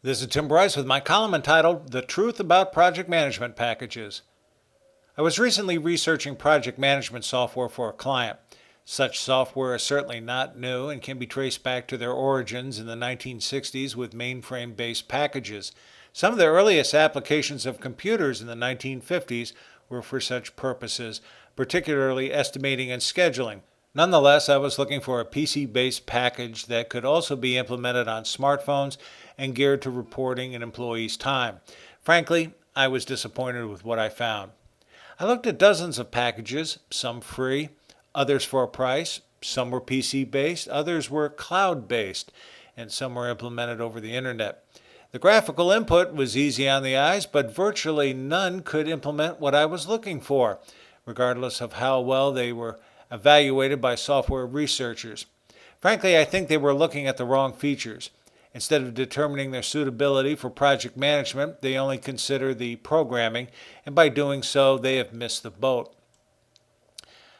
This is Tim Bryce with my column entitled The Truth About Project Management Packages. I was recently researching project management software for a client. Such software is certainly not new and can be traced back to their origins in the 1960s with mainframe-based packages. Some of the earliest applications of computers in the 1950s were for such purposes, particularly estimating and scheduling. Nonetheless, I was looking for a PC-based package that could also be implemented on smartphones and geared to reporting an employee's time. Frankly, I was disappointed with what I found. I looked at dozens of packages, some free, others for a price, some were PC-based, others were cloud-based, and some were implemented over the internet. The graphical input was easy on the eyes, but virtually none could implement what I was looking for, regardless of how well they were evaluated by software researchers. Frankly, I think they were looking at the wrong features. Instead of determining their suitability for project management, they only consider the programming, and by doing so, they have missed the boat.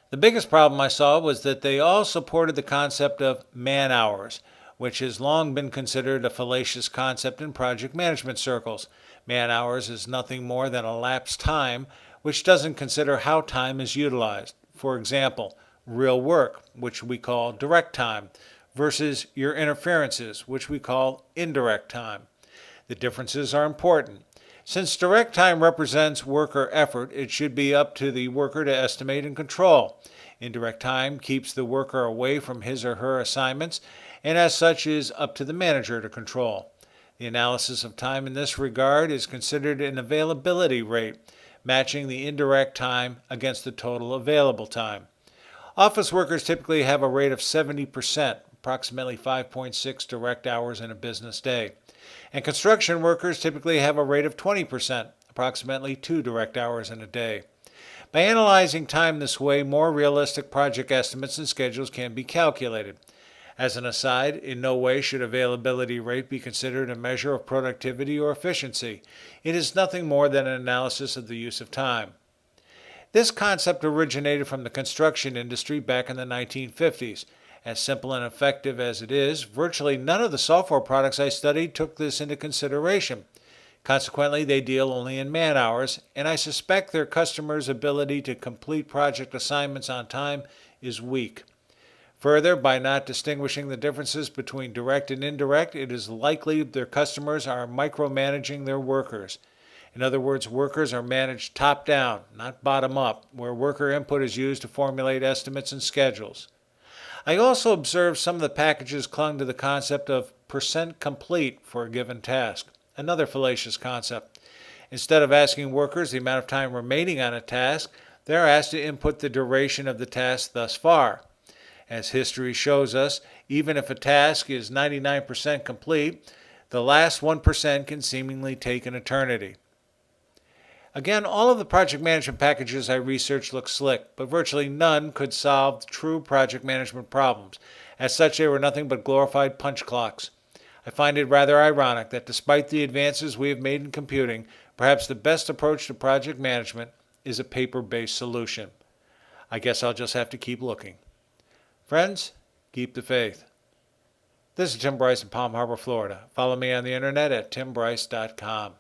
The biggest problem I saw was that they all supported the concept of man-hours, which has long been considered a fallacious concept in project management circles. Man-hours is nothing more than elapsed time, which doesn't consider how time is utilized. For example, real work, which we call direct time, versus your interferences, which we call indirect time. The differences are important. Since direct time represents worker effort, it should be up to the worker to estimate and control. Indirect time keeps the worker away from his or her assignments, and as such is up to the manager to control. The analysis of time in this regard is considered an availability rate, matching the indirect time against the total available time. Office workers typically have a rate of 70%, approximately 5.6 direct hours in a business day. And construction workers typically have a rate of 20%, approximately 2 direct hours in a day. By analyzing time this way, more realistic project estimates and schedules can be calculated. As an aside, in no way should availability rate be considered a measure of productivity or efficiency. It is nothing more than an analysis of the use of time. This concept originated from the construction industry back in the 1950s. As simple and effective as it is, virtually none of the software products I studied took this into consideration. Consequently, they deal only in man-hours, and I suspect their customers' ability to complete project assignments on time is weak. Further, by not distinguishing the differences between direct and indirect, it is likely their customers are micromanaging their workers. In other words, workers are managed top-down, not bottom-up, where worker input is used to formulate estimates and schedules. I also observed some of the packages clung to the concept of percent complete for a given task, another fallacious concept. Instead of asking workers the amount of time remaining on a task, they are asked to input the duration of the task thus far. As history shows us, even if a task is 99% complete, the last 1% can seemingly take an eternity. Again, all of the project management packages I researched look slick, but virtually none could solve true project management problems. As such, they were nothing but glorified punch clocks. I find it rather ironic that despite the advances we have made in computing, perhaps the best approach to project management is a paper-based solution. I guess I'll just have to keep looking. Friends, keep the faith. This is Tim Bryce in Palm Harbor, Florida. Follow me on the internet at timbryce.com.